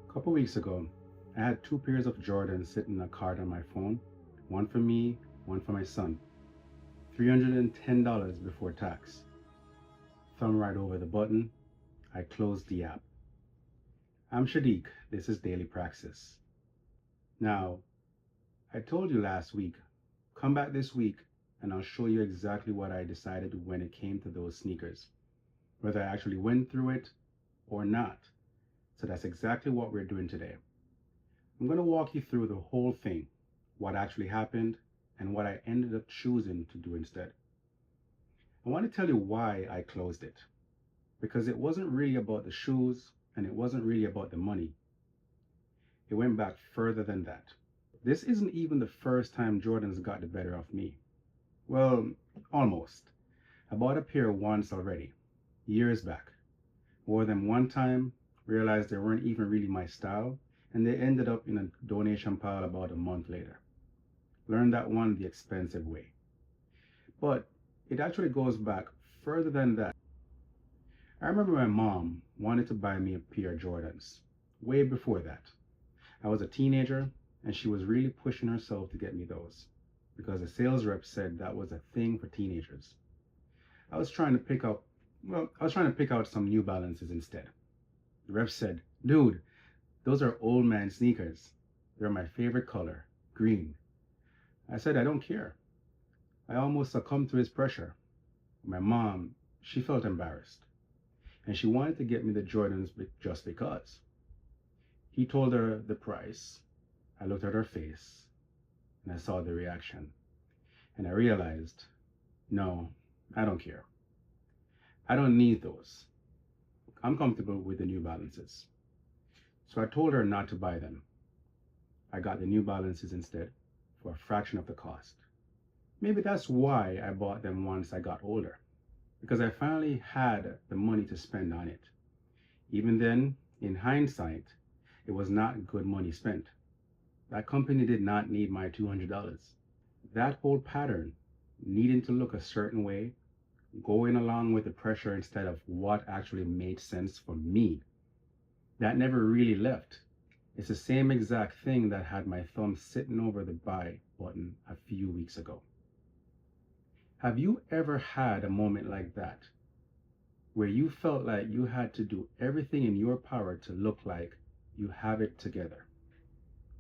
A couple weeks ago, I had two pairs of Jordans sitting in a cart on my phone, one for me, one for my son. $310 before tax. Thumb right over the button, I closed the app. I'm Shadeek, this is Daily Praxis. Now, I told you last week, come back this week and I'll show you exactly what I decided when it came to those sneakers, whether I actually went through it or not. So that's exactly what we're doing today. I'm going to walk you through the whole thing, what actually happened, and what I ended up choosing to do instead. I want to tell you why I closed it, because it wasn't really about the shoes and it wasn't really about the money. It went back further than that. This isn't even the first time Jordans got the better of me. Well, almost. I bought a pair once already, years back. Wore them one time, realized they weren't even really my style, and they ended up in a donation pile about a month later. Learned that one the expensive way. But it actually goes back further than that. I remember my mom wanted to buy me a pair of Jordans, way before that. I was a teenager, and she was really pushing herself to get me those, because the sales rep said that was a thing for teenagers. I was trying to pick out some New Balances instead. The rep said, "Dude, those are old man sneakers. They're my favorite color, green." I said, "I don't care." I almost succumbed to his pressure. My mom, she felt embarrassed, and she wanted to get me the Jordans just because. He told her the price. I looked at her face, and I saw the reaction. And I realized, no, I don't care. I don't need those. I'm comfortable with the New Balances. So I told her not to buy them. I got the New Balances instead for a fraction of the cost. Maybe that's why I bought them once I got older, because I finally had the money to spend on it. Even then, in hindsight, it was not good money spent. That company did not need my $200. That whole pattern, needing to look a certain way, going along with the pressure instead of what actually made sense for me, that never really left. It's the same exact thing that had my thumb sitting over the buy button a few weeks ago. Have you ever had a moment like that, where you felt like you had to do everything in your power to look like you have it together,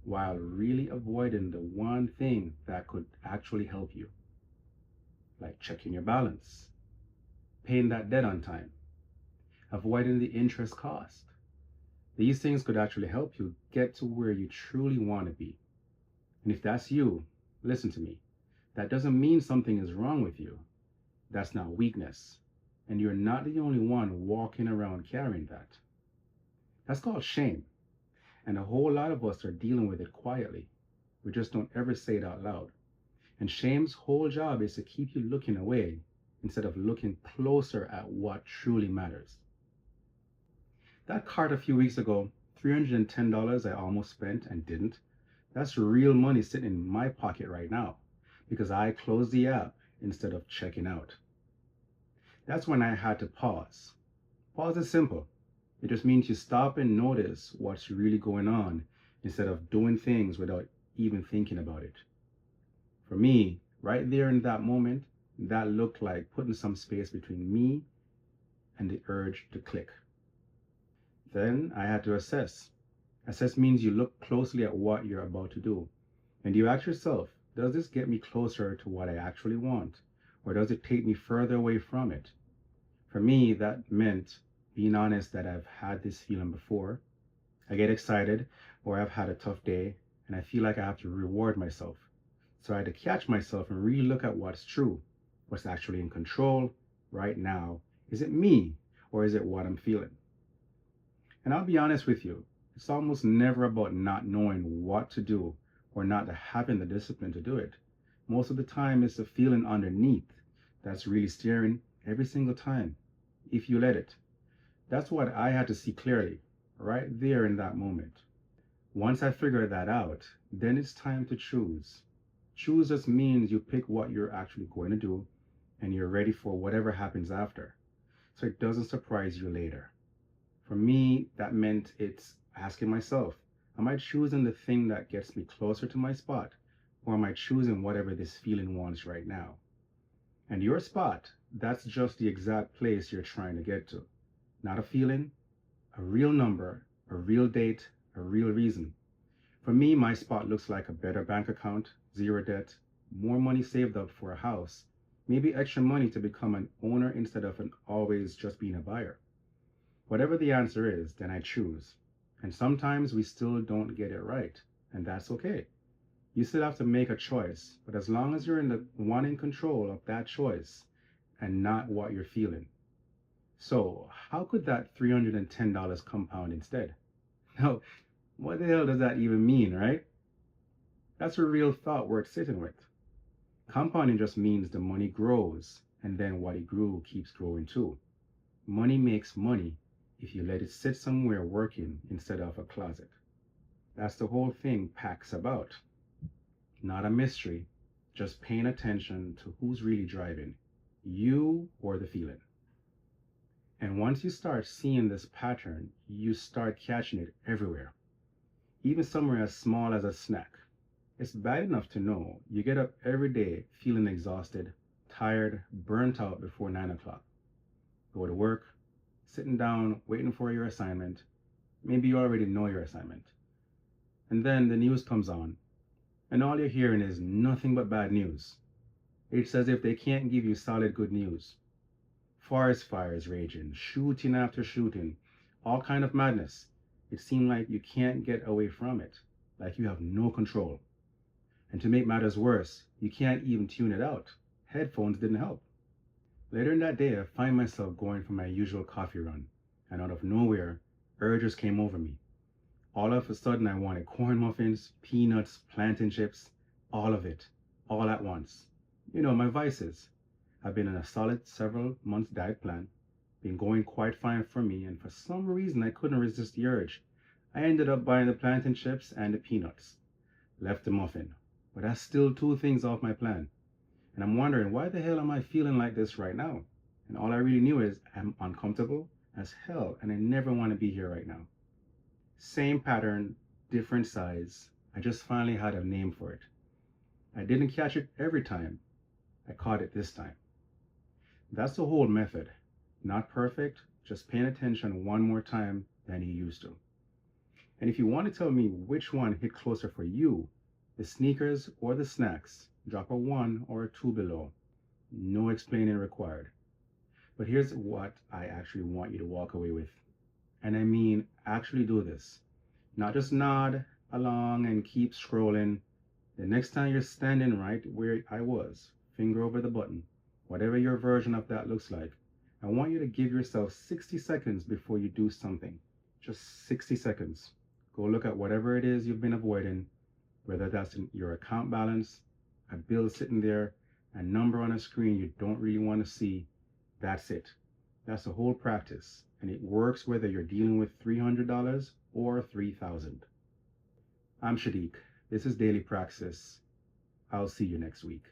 while really avoiding the one thing that could actually help you? Like checking your balance, paying that debt on time, avoiding the interest cost. These things could actually help you get to where you truly want to be. And if that's you, listen to me. That doesn't mean something is wrong with you. That's not weakness. And you're not the only one walking around carrying that. That's called shame. And a whole lot of us are dealing with it quietly. We just don't ever say it out loud. And shame's whole job is to keep you looking away instead of looking closer at what truly matters. That cart a few weeks ago, $310 I almost spent and didn't, that's real money sitting in my pocket right now because I closed the app instead of checking out. That's when I had to pause. Pause is simple. It just means you stop and notice what's really going on instead of doing things without even thinking about it. For me, right there in that moment, that looked like putting some space between me and the urge to click. Then I had to assess. Assess means you look closely at what you're about to do. And you ask yourself, does this get me closer to what I actually want? Or does it take me further away from it? For me, that meant being honest that I've had this feeling before. I get excited, or I've had a tough day, and I feel like I have to reward myself. So I had to catch myself and really look at what's true, what's actually in control right now. Is it me, or is it what I'm feeling? And I'll be honest with you, it's almost never about not knowing what to do or not having the discipline to do it. Most of the time, it's the feeling underneath that's really steering every single time, if you let it. That's what I had to see clearly, right there in that moment. Once I figured that out, then it's time to choose. Choose just means you pick what you're actually going to do and you're ready for whatever happens after, so it doesn't surprise you later. For me, that meant asking myself, am I choosing the thing that gets me closer to my spot, or am I choosing whatever this feeling wants right now? And your spot, that's just the exact place you're trying to get to. Not a feeling, a real number, a real date, a real reason. For me, my spot looks like a better bank account, zero debt, more money saved up for a house, maybe extra money to become an owner instead of an always just being a buyer. Whatever the answer is, then I choose. And sometimes we still don't get it right, and that's okay. You still have to make a choice, but as long as you're in the one in control of that choice and not what you're feeling. So, how could that $310 compound instead? Now, what the hell does that even mean, right? That's a real thought worth sitting with. Compounding just means the money grows, and then what it grew keeps growing too. Money makes money if you let it sit somewhere working instead of a closet. That's the whole thing PAC's about. Not a mystery, just paying attention to who's really driving, you or the feeling. And once you start seeing this pattern, you start catching it everywhere, even somewhere as small as a snack. It's bad enough to know you get up every day feeling exhausted, tired, burnt out before 9 o'clock. Go to work, sitting down, waiting for your assignment. Maybe you already know your assignment. And then the news comes on, and all you're hearing is nothing but bad news. It's as if they can't give you solid good news. Forest fires raging, shooting after shooting, all kind of madness. It seems like you can't get away from it, like you have no control. And to make matters worse, you can't even tune it out. Headphones didn't help. Later in that day, I find myself going for my usual coffee run, and out of nowhere, urges came over me. All of a sudden, I wanted corn muffins, peanuts, plantain chips, all of it, all at once. You know, my vices. I've been on a solid several months diet plan, been going quite fine for me, and for some reason I couldn't resist the urge. I ended up buying the plantain chips and the peanuts. Left the muffin, but that's still two things off my plan. And I'm wondering, why the hell am I feeling like this right now? And all I really knew is I'm uncomfortable as hell, and I never want to be here right now. Same pattern, different size. I just finally had a name for it. I didn't catch it every time. I caught it this time. That's the whole method. Not perfect, just paying attention one more time than you used to. And if you want to tell me which one hit closer for you, the sneakers or the snacks, drop a 1 or a 2 below. No explaining required. But here's what I actually want you to walk away with. And I mean, actually do this. Not just nod along and keep scrolling. The next time you're standing right where I was, finger over the button, whatever your version of that looks like, I want you to give yourself 60 seconds before you do something. Just 60 seconds. Go look at whatever it is you've been avoiding, whether that's in your account balance, a bill sitting there, a number on a screen you don't really want to see. That's it. That's the whole practice. And it works whether you're dealing with $300 or $3,000. I'm Shadeek. This is Daily Praxis. I'll see you next week.